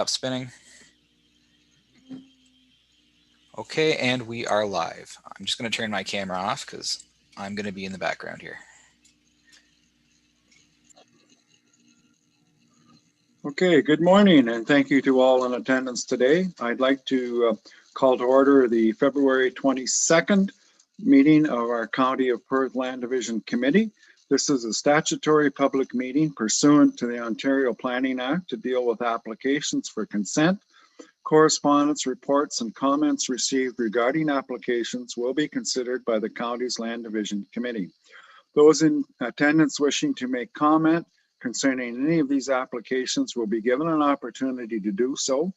Stop spinning. Okay, and we are live. I'm just going to turn my camera off because I'm going to be in the background here. Okay, good morning, and thank you to all in attendance today. I'd like to call to order the February 22nd meeting of our County of Perth Land Division Committee. This is a statutory public meeting pursuant to the Ontario Planning Act to deal with applications for consent. Correspondence, reports, and comments received regarding applications will be considered by the county's Land Division Committee. Those in attendance wishing to make comment concerning any of these applications will be given an opportunity to do so.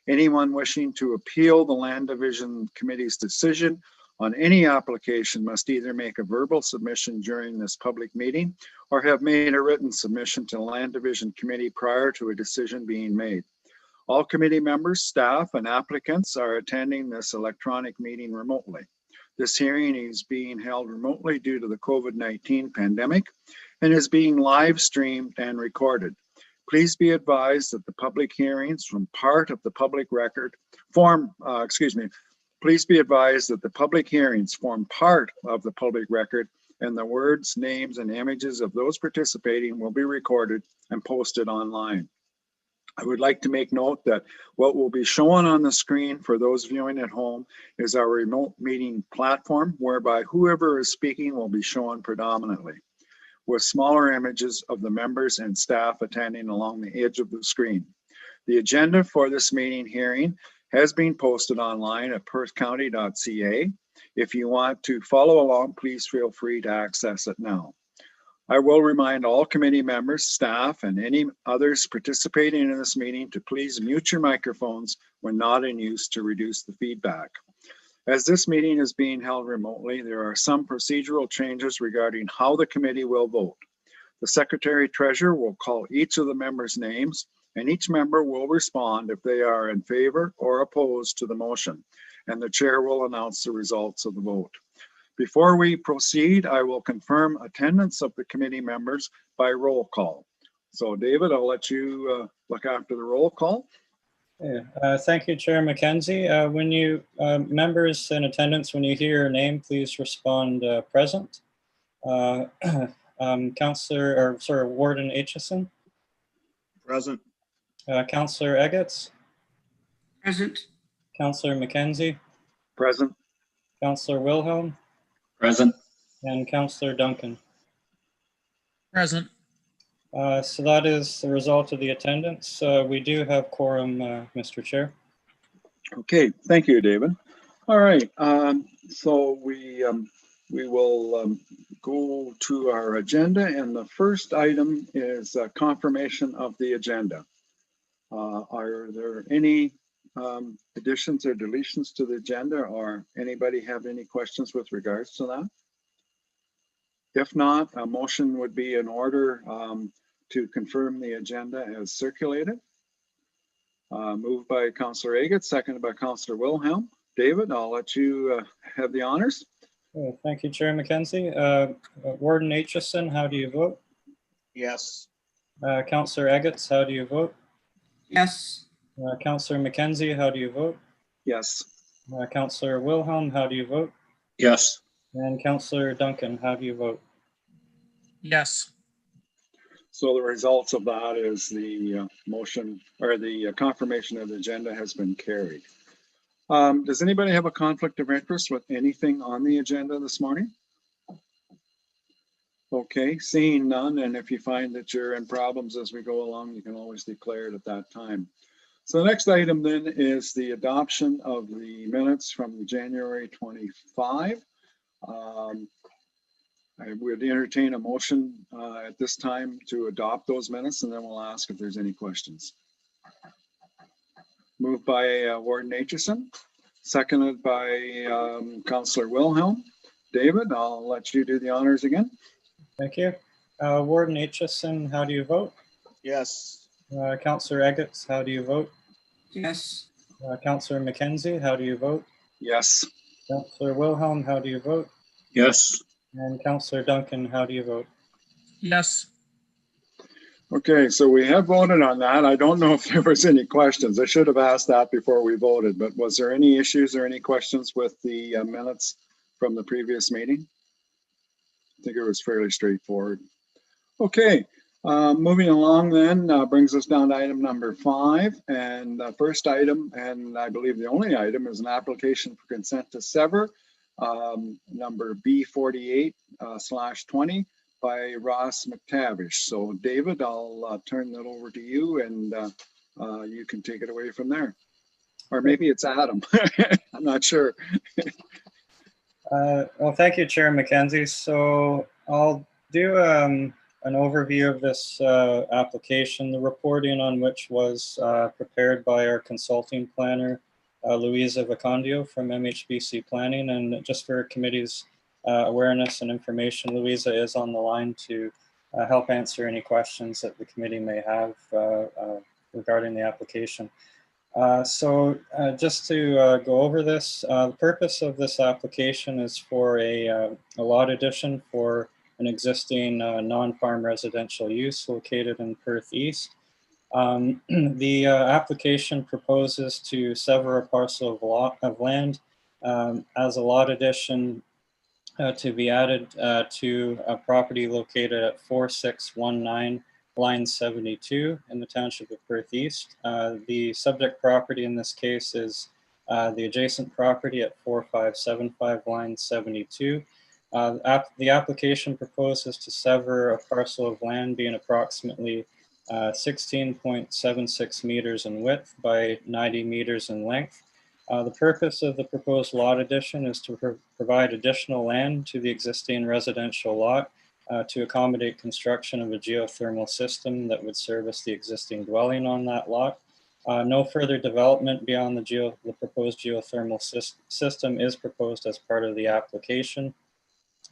Anyone wishing to appeal the Land Division Committee's decision on any application must either make a verbal submission during this public meeting or have made a written submission to the Land Division Committee prior to a decision being made. All committee members, staff, and applicants are attending this electronic meeting remotely. This hearing is being held remotely due to the COVID-19 pandemic and is being live streamed and recorded. Please be advised that the public hearings form part of the public record. Please be advised that the public hearings form part of the public record, and the words, names, and images of those participating will be recorded and posted online. I would like to make note that what will be shown on the screen for those viewing at home is our remote meeting platform, whereby whoever is speaking will be shown predominantly, with smaller images of the members and staff attending along the edge of the screen. The agenda for this meeting hearing has been posted online at perthcounty.ca. If you want to follow along, please feel free to access it now. I will remind all committee members, staff, and any others participating in this meeting to please mute your microphones when not in use to reduce the feedback. As this meeting is being held remotely, there are some procedural changes regarding how the committee will vote. The Secretary-Treasurer will call each of the members' names, and each member will respond if they are in favor or opposed to the motion, and the Chair will announce the results of the vote. Before we proceed, I will confirm attendance of the committee members by roll call. So David, I'll let you look after the roll call. Thank you, Chair Mackenzie. When you members in attendance, when you hear your name, please respond present. Warden Aitchison. Present. Councillor Eggets. Present. Councillor Mackenzie. Present. Councillor Wilhelm. Present. And Councillor Duncan. Present. So that is the result of the attendance. We do have quorum, Mr. Chair. Okay, thank you, David. All right, so we will go to our agenda, and the first item is confirmation of the agenda. Are there any additions or deletions to the agenda, or anybody have any questions with regards to that? If not, a motion would be in order to confirm the agenda as circulated. Moved by Councillor Eggets, seconded by Councillor Wilhelm. David, I'll let you have the honors. Thank you, Chair Mackenzie. Warden Aitchison, how do you vote? Yes. Councillor Eggets, how do you vote? Yes. Councillor Mackenzie, how do you vote? Yes. Councillor Wilhelm, how do you vote? Yes. And Councillor Duncan, how do you vote? Yes. So the results of that is the motion, or the confirmation of the agenda has been carried. Does anybody have a conflict of interest with anything on the agenda this morning? Okay, seeing none, and if you find that you're in problems as we go along, you can always declare it at that time. So the next item then is the adoption of the minutes from January 25. I would entertain a motion at this time to adopt those minutes, and then we'll ask if there's any questions. Moved by Warden Aitchison, seconded by Councillor Wilhelm. David, I'll let you do the honors again. Thank you. Warden Aitchison, how do you vote? Yes. Councillor Eggets, how do you vote? Yes. Councillor Mackenzie, how do you vote? Yes. Councillor Wilhelm, how do you vote? Yes. And Councillor Duncan, how do you vote? Yes. Okay, so we have voted on that. I don't know if there was any questions. I should have asked that before we voted, but was there any issues or any questions with the minutes from the previous meeting? I think it was fairly straightforward. Okay, moving along then brings us down to item number 5. And the first item, and I believe the only item, is an application for consent to sever number B48/20 by Ross McTavish. So David, I'll turn that over to you, and you can take it away from there. Or maybe it's Adam. I'm not sure. Well, thank you, Chair Mackenzie. So I'll do an overview of this application, the reporting on which was prepared by our consulting planner, Louisa Vicondio from MHBC Planning. And just for committee's awareness and information, Louisa is on the line to help answer any questions that the committee may have regarding the application. Just to go over this, the purpose of this application is for a lot addition for an existing non-farm residential use located in Perth East. The application proposes to sever a parcel of land as a lot addition to be added to a property located at 4619 line 72 in the township of Perth East. The subject property in this case is the adjacent property at 4575 line 72. The application proposes to sever a parcel of land being approximately 16.76 meters in width by 90 meters in length. The purpose of the proposed lot addition is to provide additional land to the existing residential lot to accommodate construction of a geothermal system that would service the existing dwelling on that lot. No further development beyond the proposed geothermal system is proposed as part of the application.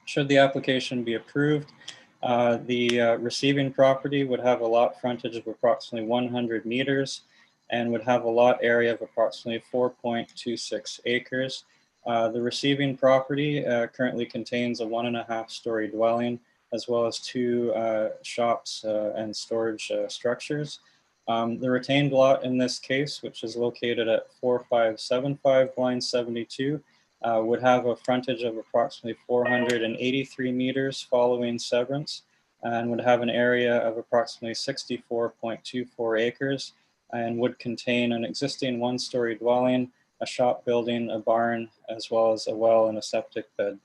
Should the application be approved, the receiving property would have a lot frontage of approximately 100 meters and would have a lot area of approximately 4.26 acres. The receiving property currently contains a 1.5-story dwelling, as well as 2 shops and storage structures. The retained lot in this case, which is located at 4575 line 72, would have a frontage of approximately 483 meters following severance, and would have an area of approximately 64.24 acres, and would contain an existing 1-story dwelling, a shop building, a barn, as well as a well and a septic bed.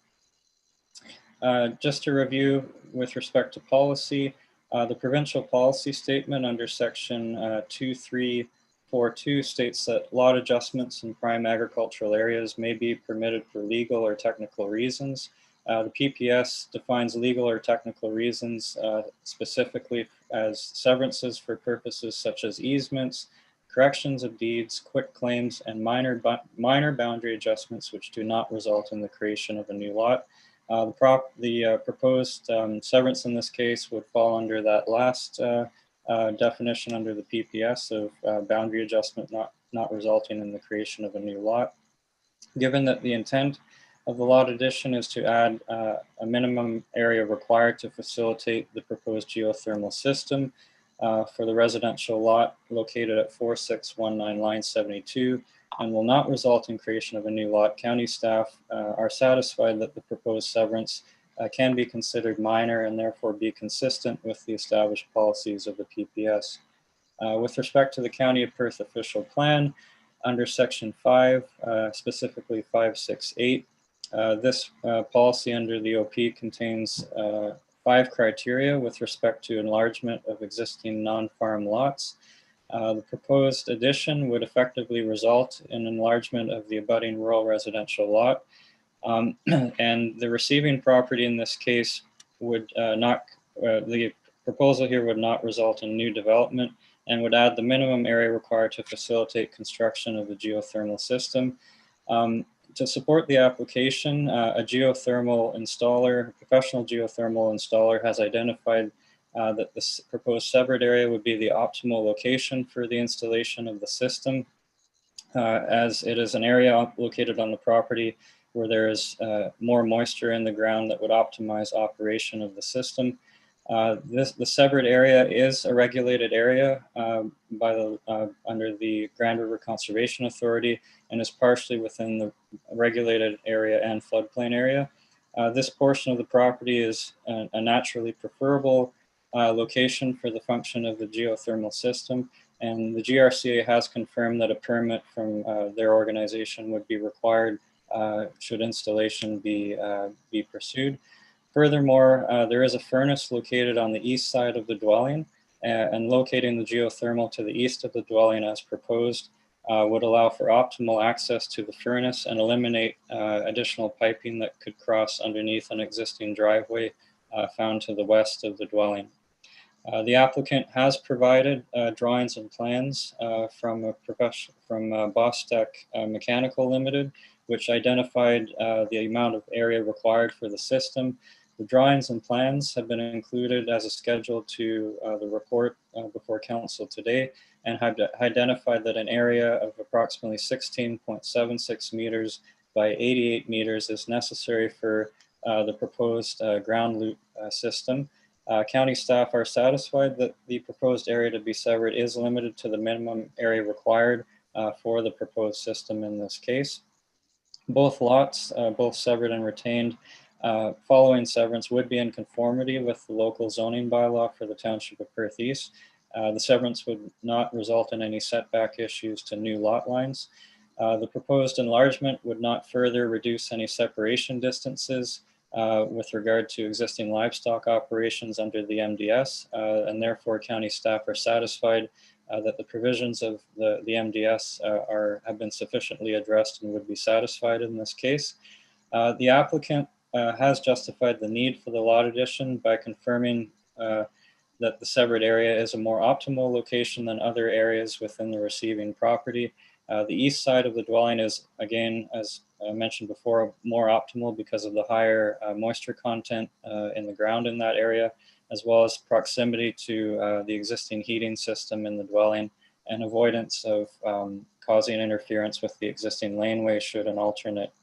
Just to review with respect to policy, the provincial policy statement under section 2342 states that lot adjustments in prime agricultural areas may be permitted for legal or technical reasons. The PPS defines legal or technical reasons specifically as severances for purposes such as easements, corrections of deeds, quit claims, and minor boundary adjustments which do not result in the creation of a new lot. The proposed severance in this case would fall under that last definition under the PPS of boundary adjustment not resulting in the creation of a new lot. Given that the intent of the lot addition is to add a minimum area required to facilitate the proposed geothermal system for the residential lot located at 4619 line 72, and will not result in creation of a new lot, county staff are satisfied that the proposed severance can be considered minor and therefore be consistent with the established policies of the PPS. With respect to the County of Perth official plan, under section 5, specifically 568, this policy under the OP contains 5 criteria with respect to enlargement of existing non-farm lots. The proposed addition would effectively result in enlargement of the abutting rural residential lot. And the receiving property in this case would the proposal here would not result in new development and would add the minimum area required to facilitate construction of the geothermal system. To support the application, a geothermal installer, a professional geothermal installer has identified that this proposed severed area would be the optimal location for the installation of the system, as it is an area located on the property where there is more moisture in the ground that would optimize operation of the system. The severed area is a regulated area under the Grand River Conservation Authority and is partially within the regulated area and floodplain area. This portion of the property is a naturally preferable location for the function of the geothermal system, and the GRCA has confirmed that a permit from their organization would be required should installation be pursued. Furthermore, there is a furnace located on the east side of the dwelling, and locating the geothermal to the east of the dwelling as proposed would allow for optimal access to the furnace and eliminate additional piping that could cross underneath an existing driveway found to the west of the dwelling. The applicant has provided drawings and plans from Bostech Mechanical Limited, which identified the amount of area required for the system. The drawings and plans have been included as a schedule to the report before council today, and have identified that an area of approximately 16.76 meters by 88 meters is necessary for the proposed ground loop system. County staff are satisfied that the proposed area to be severed is limited to the minimum area required for the proposed system in this case. Both lots, both severed and retained, following severance would be in conformity with the local zoning bylaw for the Township of Perth East. The severance would not result in any setback issues to new lot lines. The proposed enlargement would not further reduce any separation distances with regard to existing livestock operations under the MDS, and therefore county staff are satisfied that the provisions of the MDS have been sufficiently addressed and would be satisfied in this case. The applicant has justified the need for the lot addition by confirming that the severed area is a more optimal location than other areas within the receiving property. The east side of the dwelling is, again, as mentioned before, more optimal because of the higher moisture content in the ground in that area, as well as proximity to the existing heating system in the dwelling and avoidance of causing interference with the existing laneway should an alternate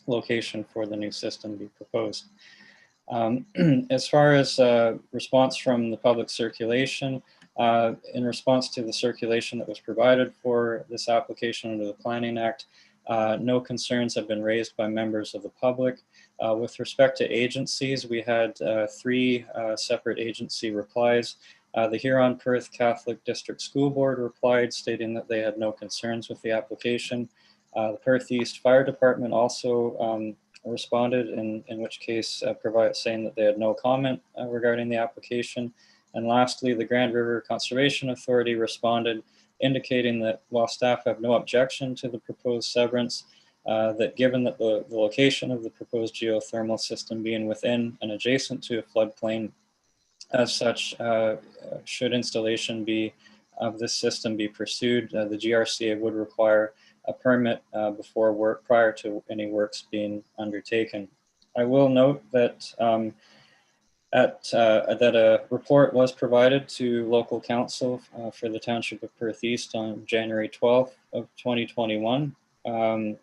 location for the new system be proposed. As far as response from the public circulation, in response to the circulation that was provided for this application under the Planning Act, no concerns have been raised by members of the public. With respect to agencies, we had 3 separate agency replies. The Huron-Perth Catholic District School Board replied stating that they had no concerns with the application. The Perth East Fire Department also responded, in which case saying that they had no comment regarding the application. And lastly, the Grand River Conservation Authority responded, indicating that while staff have no objection to the proposed severance, that given that the location of the proposed geothermal system being within and adjacent to a floodplain, as such, should installation of this system be pursued, the GRCA would require a permit prior to any works being undertaken. I will note that that a report was provided to local council for the Township of Perth East on January 12th of 2021. The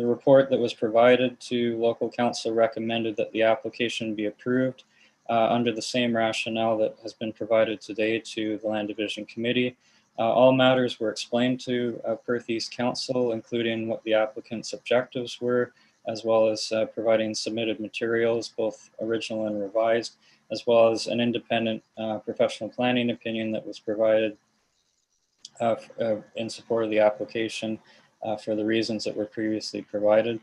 report that was provided to local council recommended that the application be approved under the same rationale that has been provided today to the Land Division Committee. All matters were explained to Perth East Council, including what the applicant's objectives were, as well as providing submitted materials, both original and revised, as well as an independent professional planning opinion that was provided in support of the application for the reasons that were previously provided.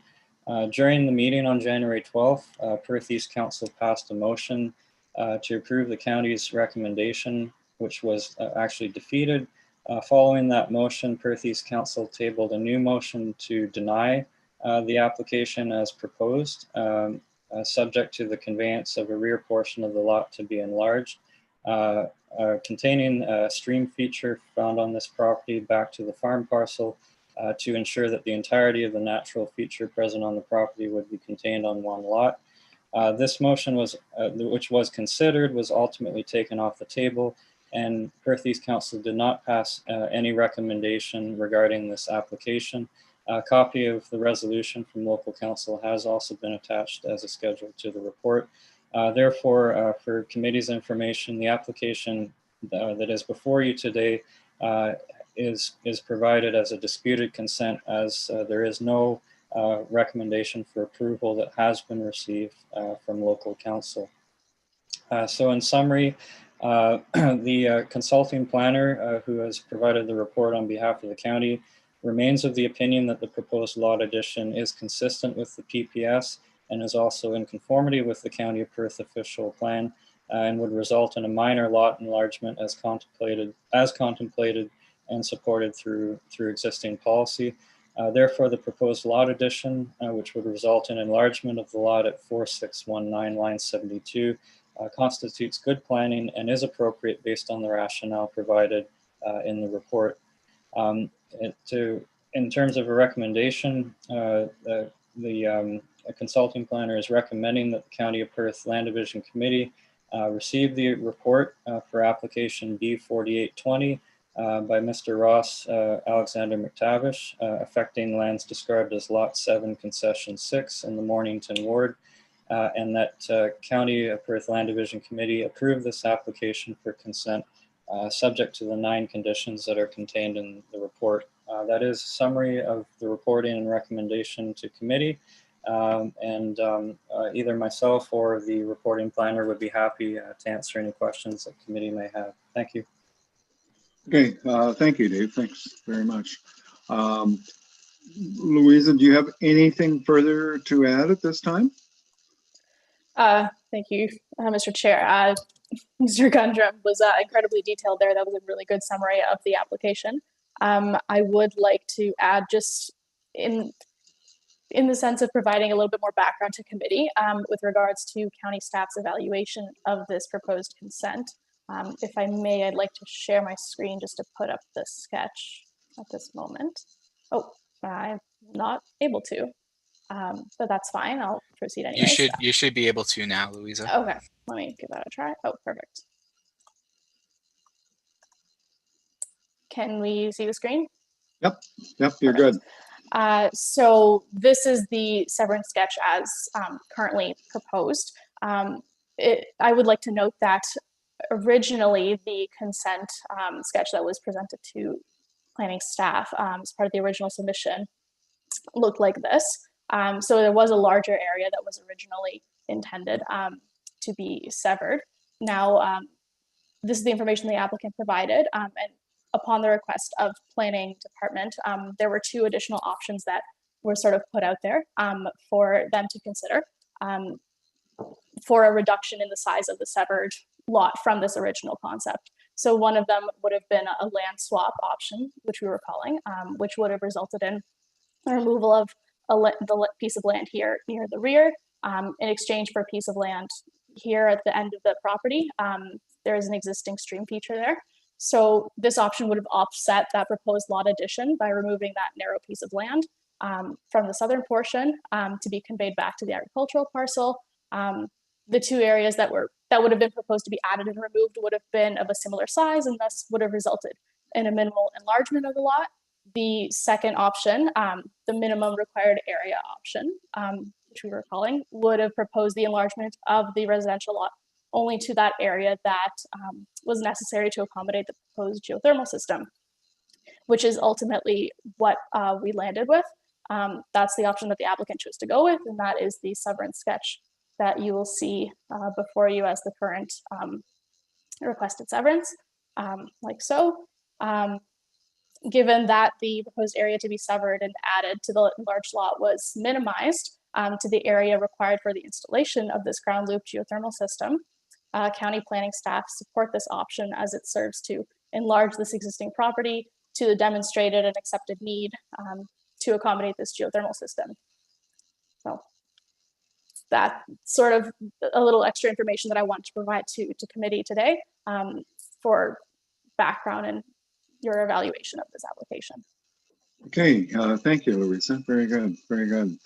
During the meeting on January 12th, Perth East Council passed a motion to approve the county's recommendation, which was actually defeated. Following that motion, Perth East Council tabled a new motion to deny the application as proposed, subject to the conveyance of a rear portion of the lot to be enlarged, containing a stream feature found on this property back to the farm parcel to ensure that the entirety of the natural feature present on the property would be contained on one lot. This motion which was considered, was ultimately taken off the table, and Perth East Council did not pass any recommendation regarding this application. A copy of the resolution from local council has also been attached as a schedule to the report. Therefore, for committee's information, the application that is before you today is provided as a disputed consent, as there is no recommendation for approval that has been received from local council. So in summary, the consulting planner who has provided the report on behalf of the county remains of the opinion that the proposed lot addition is consistent with the PPS and is also in conformity with the County of Perth official plan and would result in a minor lot enlargement as contemplated and supported through existing policy. Therefore, the proposed lot addition, which would result in enlargement of the lot at 4619 line 72, constitutes good planning and is appropriate based on the rationale provided in the report. In terms of a recommendation, the consulting planner is recommending that the County of Perth Land Division Committee receive the report for application B4820 by Mr. Ross Alexander McTavish, affecting lands described as Lot 7, Concession 6 in the Mornington Ward, and that County of Perth Land Division Committee approve this application for consent subject to the 9 conditions that are contained in the report. That is a summary of the reporting and recommendation to committee. Either myself or the reporting planner would be happy to answer any questions that committee may have. Thank you. Okay, thank you, Dave. Thanks very much. Louisa, do you have anything further to add at this time? Thank you, Mr. Chair. Mr. Gundrum was incredibly detailed there. That was a really good summary of the application. I would like to add, just in the sense of providing a little bit more background to committee with regards to county staff's evaluation of this proposed consent. If I may, I'd like to share my screen just to put up the sketch at this moment. Oh, I'm not able to, but that's fine. I'll proceed anyway. You should be able to now, Louisa. Okay, let me give that a try. Oh, perfect. Can we see the screen? Yep, you're good. So this is the severance sketch as currently proposed. I would like to note that originally the consent sketch that was presented to planning staff as part of the original submission looked like this. So there was a larger area that was originally intended to be severed. Now, this is the information the applicant provided, and upon the request of planning department, there were 2 additional options that were sort of put out there for them to consider for a reduction in the size of the severed lot from this original concept. So one of them would have been a land swap option, which we were calling, which would have resulted in the removal of the piece of land here near the rear in exchange for a piece of land here at the end of the property. There is an existing stream feature there. So this option would have offset that proposed lot addition by removing that narrow piece of land from the southern portion to be conveyed back to the agricultural parcel. The 2 areas that would have been proposed to be added and removed would have been of a similar size and thus would have resulted in a minimal enlargement of the lot. The second option, the minimum required area option, which we were calling, would have proposed the enlargement of the residential lot only to that area that was necessary to accommodate the proposed geothermal system, which is ultimately what we landed with. That's the option that the applicant chose to go with, and that is the severance sketch that you will see before you as the current requested severance, like so. Given that the proposed area to be severed and added to the enlarged lot was minimized to the area required for the installation of this ground loop geothermal system, county planning staff support this option as it serves to enlarge this existing property to the demonstrated and accepted need to accommodate this geothermal system. So that's sort of a little extra information that I want to provide to committee today for background and your evaluation of this application. Okay, thank you, Louisa. Very good, very good.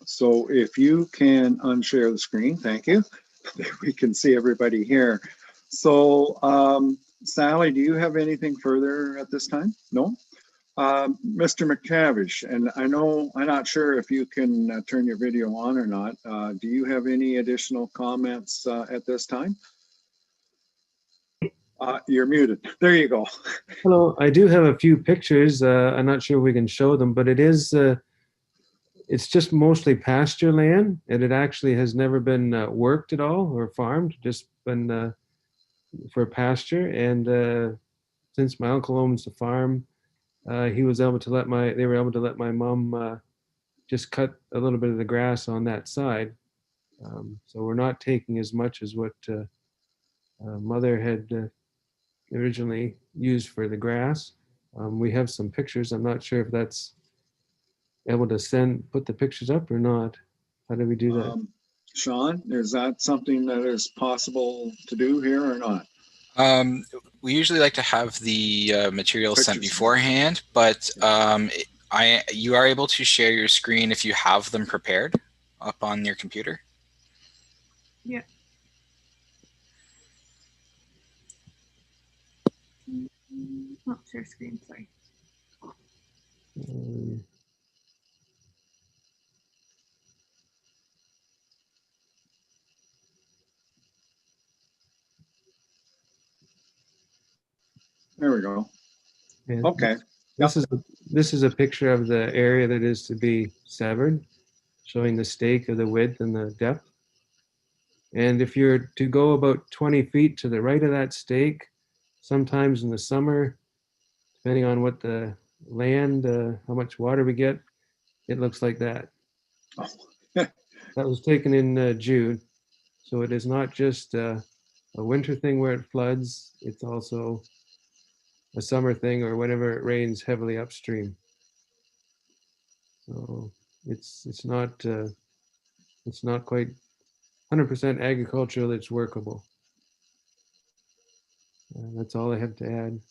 So if you can unshare the screen, thank you. We can see everybody here. So Sally, do you have anything further at this time? No? Mr. McTavish, and I know, I'm not sure if you can turn your video on or not. Do you have any additional comments at this time? You're muted. There you go. Hello, I do have a few pictures. I'm not sure if we can show them, but it's just mostly pasture land, and it actually has never been worked at all or farmed, just been for pasture. And since my uncle owns the farm, they were able to let my mom just cut a little bit of the grass on that side. So we're not taking as much as what mother had originally used for the grass. We have some pictures. I'm not sure if that's able to put the pictures up or not. How do we do that? Sean, is that something that is possible to do here or not? We usually like to have the material sent Pictures. beforehand, but you are able to share your screen if you have them prepared up on your computer. Yeah. Oh, share screen, sorry. There we go. And Okay. This is a picture of the area that is to be severed, showing the stake of the width and the depth. And if you're to go about 20 feet to the right of that stake, sometimes in the summer, depending on what the land, how much water we get, it looks like that. Oh. That was taken in June. So it is not just a winter thing where it floods, it's also a summer thing or whenever it rains heavily upstream. So it's not quite 100% agricultural. It's workable. That's all I have to add.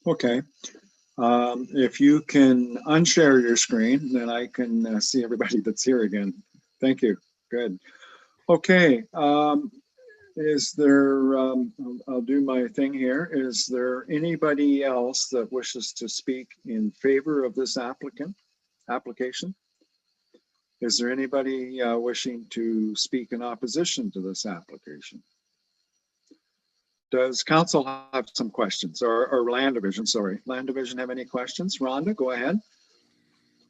Okay. If you can unshare your screen, then I can see everybody that's here again. Thank you. Good. Okay. Is there, I'll do my thing here. Is there anybody else that wishes to speak in favor of this application? Is there anybody wishing to speak in opposition to this application? Does council have some questions, or land division, sorry. Land division have any questions? Rhonda, go ahead.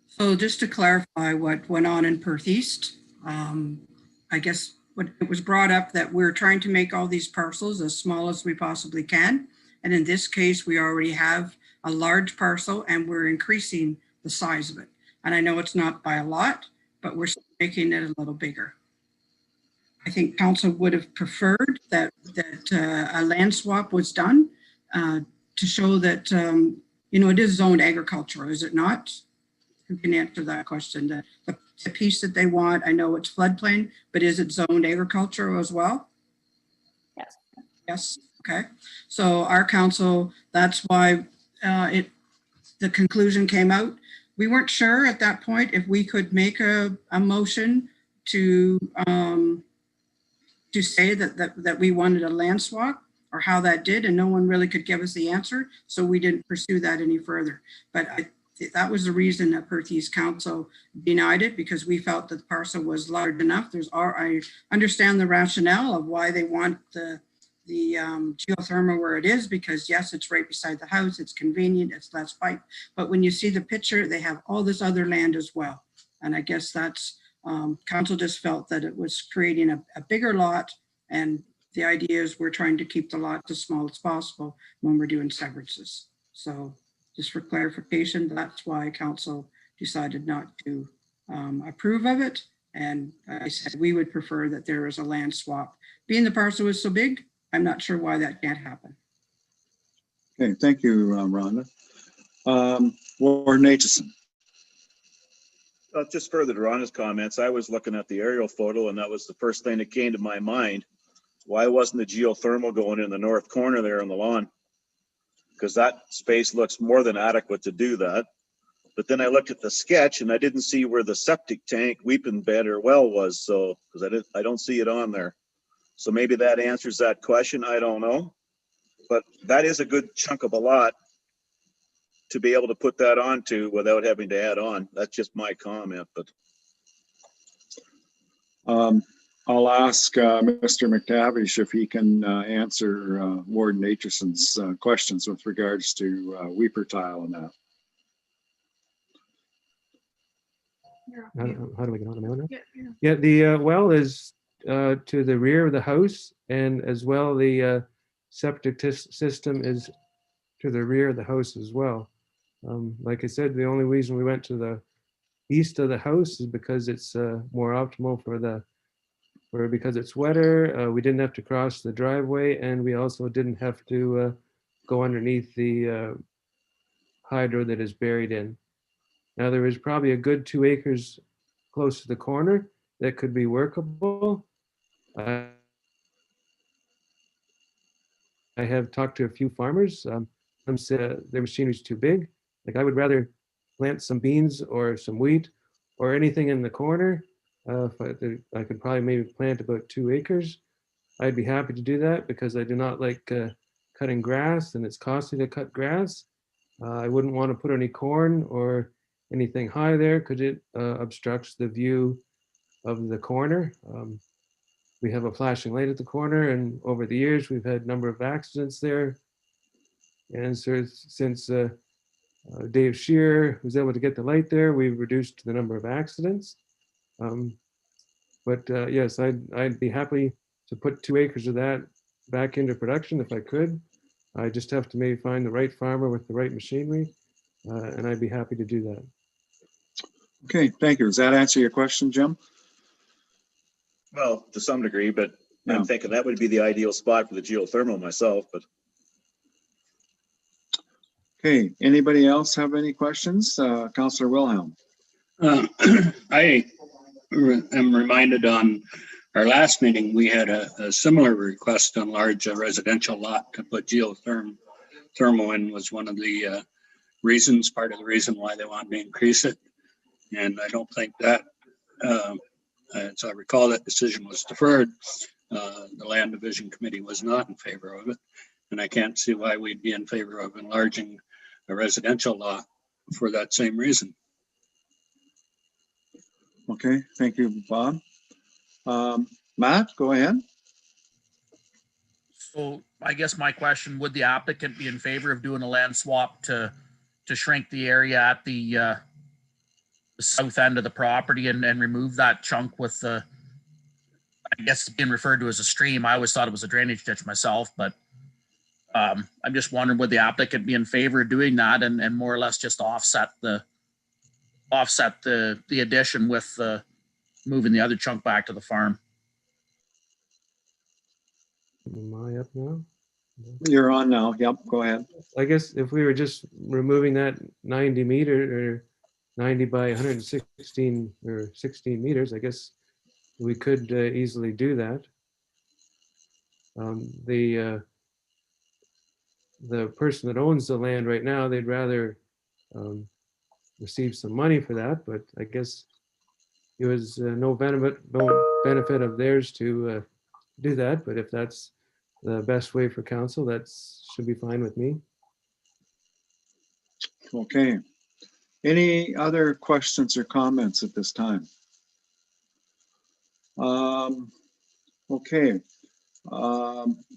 So just to clarify what went on in Perth East, I guess it was brought up that we're trying to make all these parcels as small as we possibly can. And in this case, we already have a large parcel and we're increasing the size of it. And I know it's not by a lot, but we're making it a little bigger. I think council would have preferred that a land swap was done to show that, it is zoned agricultural, is it not? Who can answer that question? The piece that they want, I know it's floodplain, but is it zoned agricultural as well? Yes. Yes. Okay. So our council, that's why the conclusion came out. We weren't sure at that point if we could make a motion to say that we wanted a land swap or how that did, and no one really could give us the answer. So we didn't pursue that any further. But that was the reason that Perth East Council denied it, because we felt that the parcel was large enough. I understand the rationale of why they want the geothermal where it is, because yes, it's right beside the house, it's convenient, it's less pipe. But when you see the picture, they have all this other land as well. And I guess that's, council just felt that it was creating a bigger lot, and the idea is we're trying to keep the lot as small as possible when we're doing severances. So just for clarification, that's why council decided not to approve of it. And I said we would prefer that there is a land swap. Being the parcel is so big, I'm not sure why that can't happen. Okay, thank you, Rhonda. Warden Aitchison. Just further to Rhonda's comments, I was looking at the aerial photo and that was the first thing that came to my mind. Why wasn't the geothermal going in the north corner there on the lawn? Because that space looks more than adequate to do that. But then I looked at the sketch and I didn't see where the septic tank, weeping bed or well was. So, because I don't see it on there. So maybe that answers that question. I don't know. But that is a good chunk of a lot. to be able to put that onto without having to add on. That's just my comment, but I'll ask Mr. McTavish if he can answer Warden Aitchison's questions with regards to weeper tile and that. How do we get on the mail now? Yeah, yeah. Yeah, the well is to the rear of the house, and as well the septic system is to the rear of the house as well. Like I said, the only reason we went to the east of the house is because it's more optimal because it's wetter. We didn't have to cross the driveway, and we also didn't have to go underneath the hydro that is buried in. Now there is probably a good 2 acres close to the corner that could be workable. I have talked to a few farmers. Some said their machinery is too big. Like, I would rather plant some beans or some wheat or anything in the corner. I could probably maybe plant about 2 acres. I'd be happy to do that because I do not like cutting grass, and it's costly to cut grass. I wouldn't want to put any corn or anything high there because it obstructs the view of the corner. We have a flashing light at the corner, and over the years we've had a number of accidents there. And so since Dave Shear was able to get the light there, we've reduced the number of accidents. But yes, I'd be happy to put 2 acres of that back into production if I could. I just have to maybe find the right farmer with the right machinery, and I'd be happy to do that. Okay, thank you. Does that answer your question, Jim? well, to some degree, but Yeah. I'm thinking that would be the ideal spot for the geothermal myself, but Okay, anybody else have any questions? Councillor Wilhelm. I am reminded on our last meeting, we had a similar request on large residential lot to put geothermal in was one of the reasons, part of the reason why they wanted to increase it. And I don't think that, as I recall, that decision was deferred. The Land Division Committee was not in favor of it. And I can't see why we'd be in favor of enlarging a residential lot for that same reason. Okay, thank you, Bob. Matt, go ahead. So I guess my question, would the applicant be in favor of doing a land swap to shrink the area at the south end of the property and remove that chunk with the, I guess it's being referred to as a stream. I always thought it was a drainage ditch myself, but I'm just wondering, would the applicant be in favor of doing that and more or less just offset the addition with moving the other chunk back to the farm? Am I up now? You're on now. Yep, go ahead. I guess if we were just removing that 90 meter or 90 by 116 or 16 meters, I guess we could easily do that. The person that owns the land right now, they'd rather receive some money for that, but I guess it was no benefit of theirs to do that. But if that's the best way for council, that should be fine with me. Okay. Any other questions or comments at this time? Okay.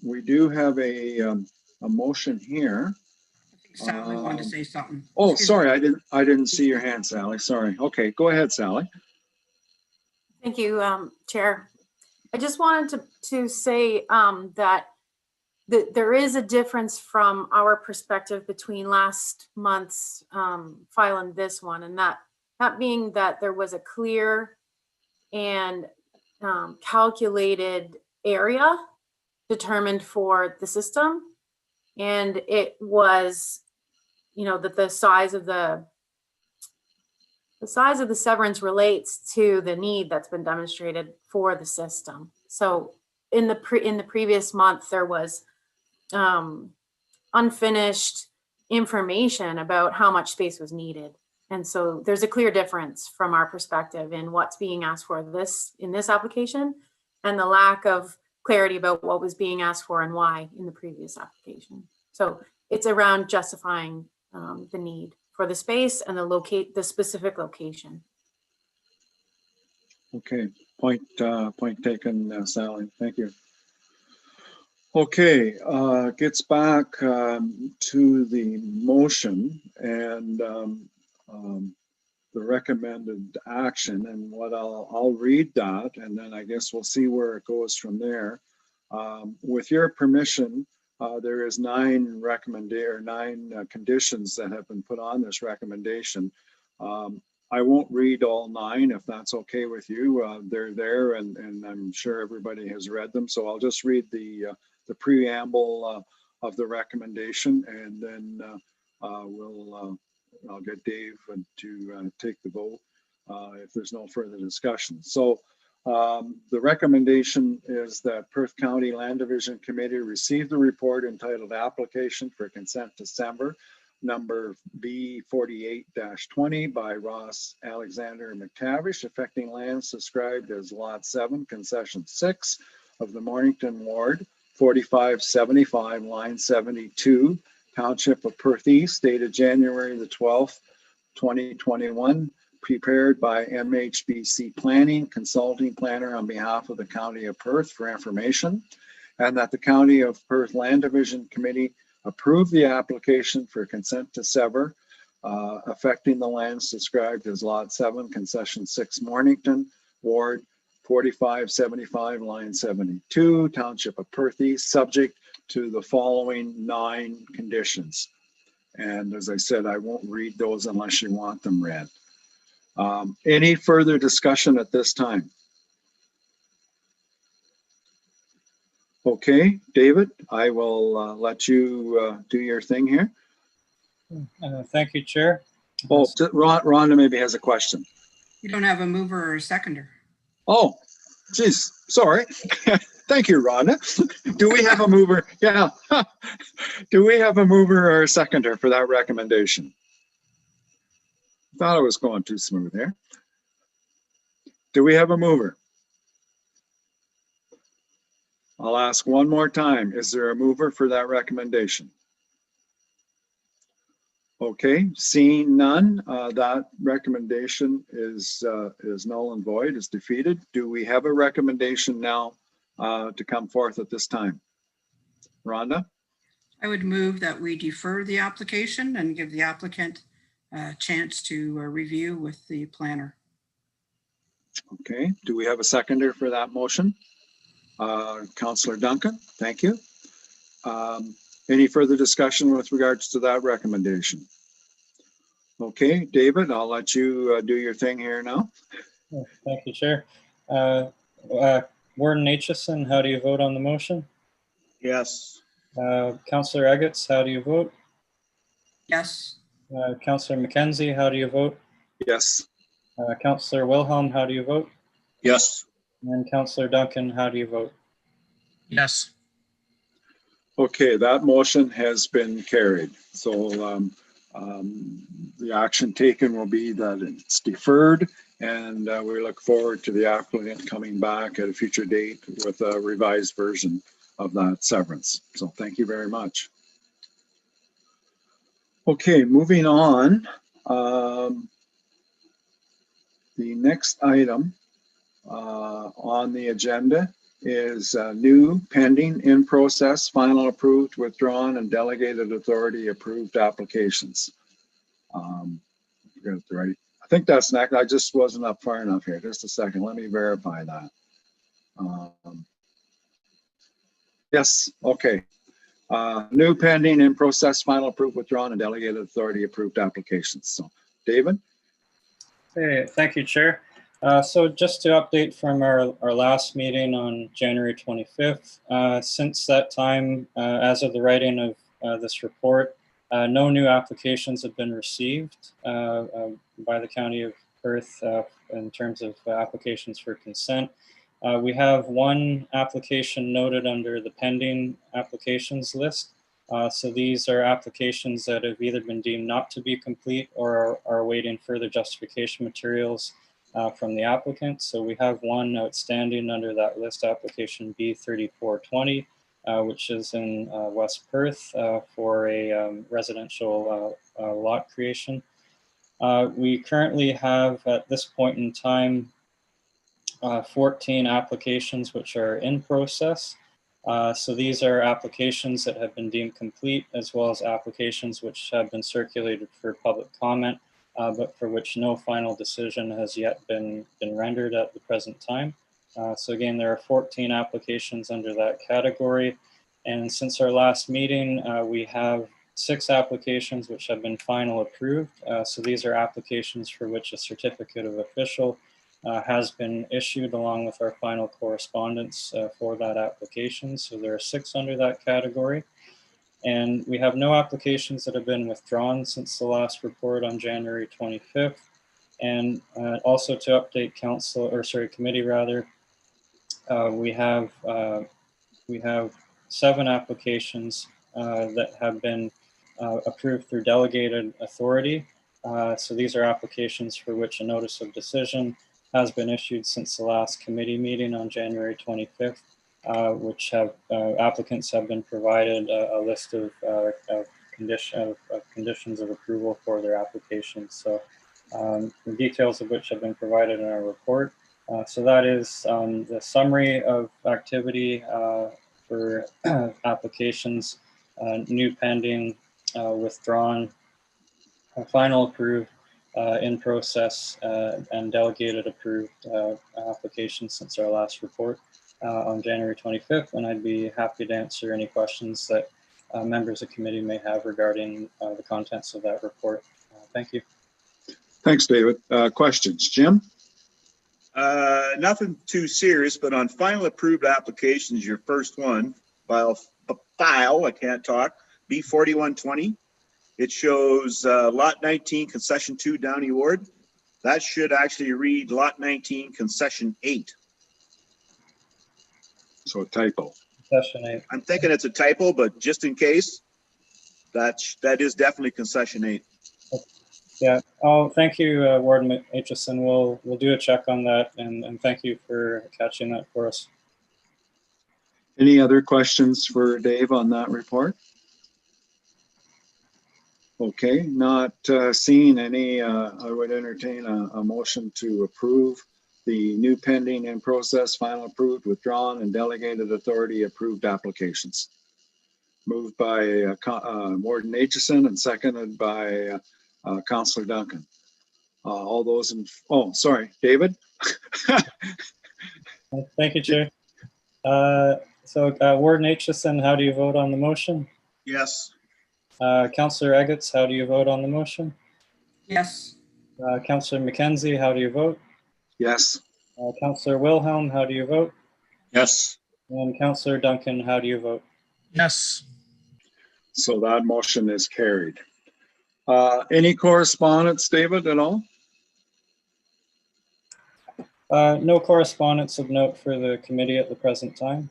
We do have a motion here. I think Sally wanted to say something. Oh, Excuse sorry, I didn't see your hand, Sally. Sorry. Okay, go ahead, Sally. Thank you, Chair. I just wanted to say that there is a difference from our perspective between last month's file and this one, and that being that there was a clear and calculated area determined for the system, and it was, that the size of the severance relates to the need that's been demonstrated for the system. So in the previous month, there was unfinished information about how much space was needed. And so there's a clear difference from our perspective in what's being asked for in this application and the lack of clarity about what was being asked for and why in the previous application. So it's around justifying the need for the space and the specific location. Okay, point taken, Sally. Thank you. Okay, gets back to the motion and the recommended action, and what I'll read that, and then I guess we'll see where it goes from there. With your permission, there is 9 conditions that have been put on this recommendation. I won't read all 9 if that's okay with you. They're there, and I'm sure everybody has read them. So I'll just read the preamble of the recommendation, and then I'll get Dave to take the vote if there's no further discussion. So the recommendation is that Perth County Land Division Committee receive the report entitled Application for Consent December, number B48-20 by Ross Alexander McTavish, affecting lands described as Lot 7, Concession 6 of the Mornington Ward, 4575, line 72, Township of Perth East, dated January the 12th, 2021, prepared by MHBC Planning, consulting planner on behalf of the County of Perth for information, and that the County of Perth Land Division Committee approve the application for consent to sever, affecting the lands described as Lot 7, Concession 6, Mornington, Ward 4575, line 72, Township of Perth East, subject to the following 9 conditions. And as I said, I won't read those unless you want them read. Any further discussion at this time? Okay, David, I will let you do your thing here. Thank you, Chair. Oh, Rhonda maybe has a question. You don't have a mover or a seconder. Oh, geez, sorry. Thank you, Rhonda. Do we have a mover? Yeah. Do we have a mover or a seconder for that recommendation? Thought I was going too smooth there. Do we have a mover? I'll ask one more time. Is there a mover for that recommendation? Okay, seeing none, that recommendation is null and void, is defeated. Do we have a recommendation now to come forth at this time? Rhonda? I would move that we defer the application and give the applicant a chance to review with the planner. Okay, do we have a seconder for that motion? Councillor Duncan, thank you. Any further discussion with regards to that recommendation? Okay, David, I'll let you do your thing here now. Thank you, Chair. Warden Aitchison, how do you vote on the motion? Yes. Councillor Eggets, how do you vote? Yes. Councillor McKenzie, how do you vote? Yes. Councillor Wilhelm, how do you vote? Yes. And Councillor Duncan, how do you vote? Yes. Okay, that motion has been carried. So the action taken will be that it's deferred, and we look forward to the applicant coming back at a future date with a revised version of that severance. So thank you very much. Okay, moving on. The next item on the agenda is new, pending, in process, final approved, withdrawn, and delegated authority approved applications. Right. I think that's next. I just wasn't up far enough here. Just a second. Let me verify that. Yes. Okay. New, pending, in process, final approved, withdrawn, and delegated authority approved applications. So, David. Hey, thank you, Chair. So just to update from our last meeting on January 25th, since that time, as of the writing of this report, no new applications have been received by the County of Perth in terms of applications for consent. We have one application noted under the pending applications list. So these are applications that have either been deemed not to be complete or are awaiting further justification materials from the applicant. So we have one outstanding under that list, application B3420, which is in West Perth for a residential lot creation. We currently have, at this point in time, 14 applications which are in process. So these are applications that have been deemed complete, as well as applications which have been circulated for public comment, but for which no final decision has yet been rendered at the present time. So again, there are 14 applications under that category. And since our last meeting, we have 6 applications which have been final approved. So these are applications for which a certificate of official has been issued along with our final correspondence for that application. So there are 6 under that category. And we have no applications that have been withdrawn since the last report on January 25th. And also to update council, or sorry, committee rather, we have 7 applications that have been approved through delegated authority. So these are applications for which a notice of decision has been issued since the last committee meeting on January 25th, which have applicants have been provided a list of conditions of approval for their applications. So the details of which have been provided in our report. So that is the summary of activity for applications, new pending, withdrawn, final approved, in process, and delegated approved applications since our last report on January 25th. And I'd be happy to answer any questions that members of committee may have regarding the contents of that report. Thank you. Thanks, David. Questions, Jim? Nothing too serious, but on final approved applications, your first one, file, I can't talk, B4120. It shows lot 19, concession 2, Downey Ward. That should actually read lot 19, concession 8. So a typo. Concession 8. I'm thinking it's a typo, but just in case, that is definitely concession 8. Yeah. Oh, thank you, Warden Aitchison. We'll do a check on that, and thank you for catching that for us. Any other questions for Dave on that report? Okay, not seeing any, I would entertain a motion to approve the new pending in process, final approved, withdrawn, and delegated authority approved applications. Moved by Warden Aitchison and seconded by Councillor Duncan. All those in, oh, sorry, David? Thank you, Chair. So Warden Aitchison, how do you vote on the motion? Yes. Councillor Eggerts, how do you vote on the motion? Yes. Councillor McKenzie, how do you vote? Yes. Councillor Wilhelm, how do you vote? Yes. And Councillor Duncan, how do you vote? Yes. So that motion is carried. Any correspondence, David, at all? No correspondence of note for the committee at the present time.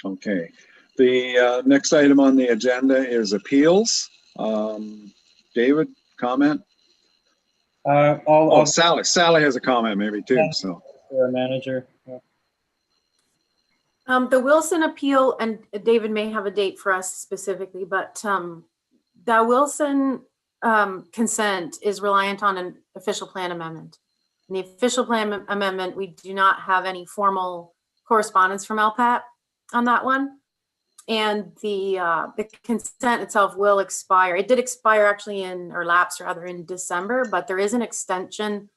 Okay. The next item on the agenda is appeals. David, comment? Sally. Sally has a comment maybe too. So our manager. Yeah. The Wilson appeal, and David may have a date for us specifically, but the Wilson consent is reliant on an official plan amendment. In the official plan amendment, we do not have any formal correspondence from LPAT on that one. And the consent itself will expire. It did expire actually or lapse rather in December, but there is an extension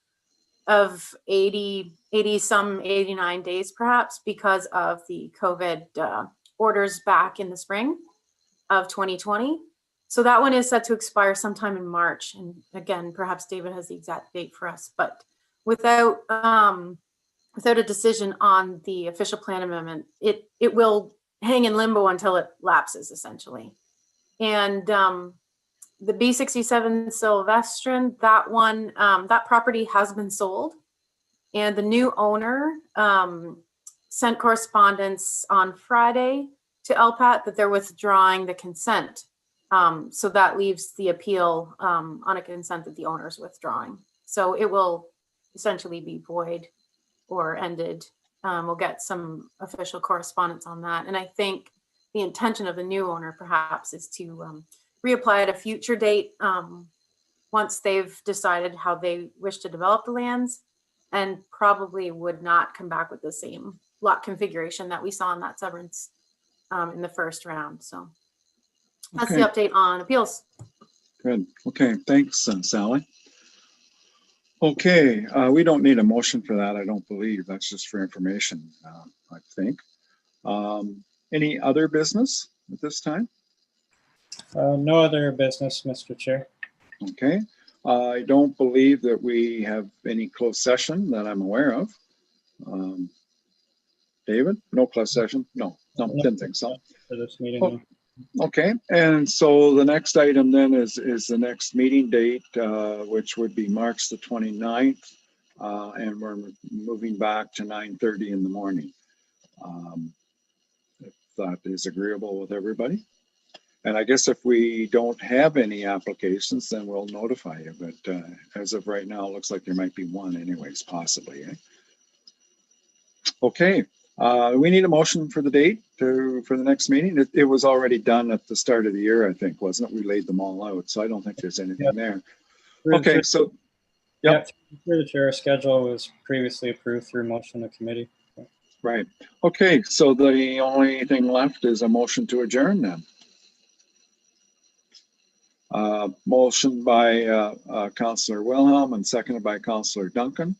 of 89 days perhaps because of the COVID orders back in the spring of 2020. So that one is set to expire sometime in March. And again, perhaps David has the exact date for us, but without a decision on the official plan amendment, it will hang in limbo until it lapses essentially. And the B67 Sylvestrin, that one, that property has been sold, and the new owner sent correspondence on Friday to LPAT that they're withdrawing the consent. So that leaves the appeal on a consent that the owner is withdrawing. So it will essentially be void or ended. We'll get some official correspondence on that. And I think the intention of the new owner perhaps is to reapply at a future date once they've decided how they wish to develop the lands, and probably would not come back with the same lot configuration that we saw in that severance in the first round. So that's the update on appeals. Good. Okay, thanks, Sally. Okay, we don't need a motion for that, I don't believe. That's just for information, I think. Any other business at this time? No other business, Mr. Chair. Okay, I don't believe that we have any closed session that I'm aware of. David, no closed session? No, didn't think so. For this meeting. Oh, okay, and so the next item then is the next meeting date, which would be March the 29th, and we're moving back to 9:30 in the morning. If that is agreeable with everybody. And I guess if we don't have any applications, then we'll notify you. But as of right now, it looks like there might be one anyways, possibly. Eh? Okay, we need a motion for the date for the next meeting. It was already done at the start of the year, I think, wasn't it? We laid them all out, so I don't think there's anything there. Okay, so. Yep. Through the chair, schedule was previously approved through motion of committee. Right. Okay, so the only thing left is a motion to adjourn then. Motion by Councillor Wilhelm and seconded by Councillor Duncan,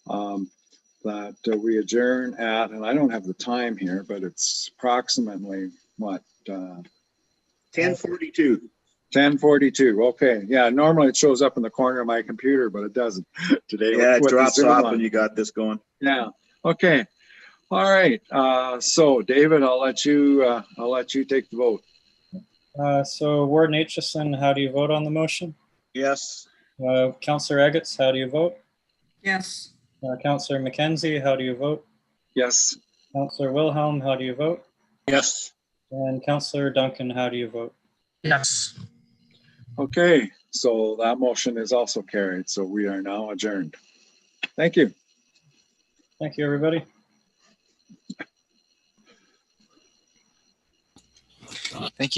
that we adjourn at, and I don't have the time here, but it's approximately what? 10:42. 10:42. Okay. Yeah. Normally it shows up in the corner of my computer, but it doesn't today. Yeah, it drops off when you got this going. Yeah. Okay. All right. So David, I'll let you take the vote. So Warden Aitchison, how do you vote on the motion? Yes. Councillor Eggets, how do you vote? Yes. Councillor McKenzie, how do you vote? Yes. Councillor Wilhelm, how do you vote? Yes. And Councillor Duncan, how do you vote? Yes. Okay, so that motion is also carried. So we are now adjourned. Thank you. Thank you, everybody.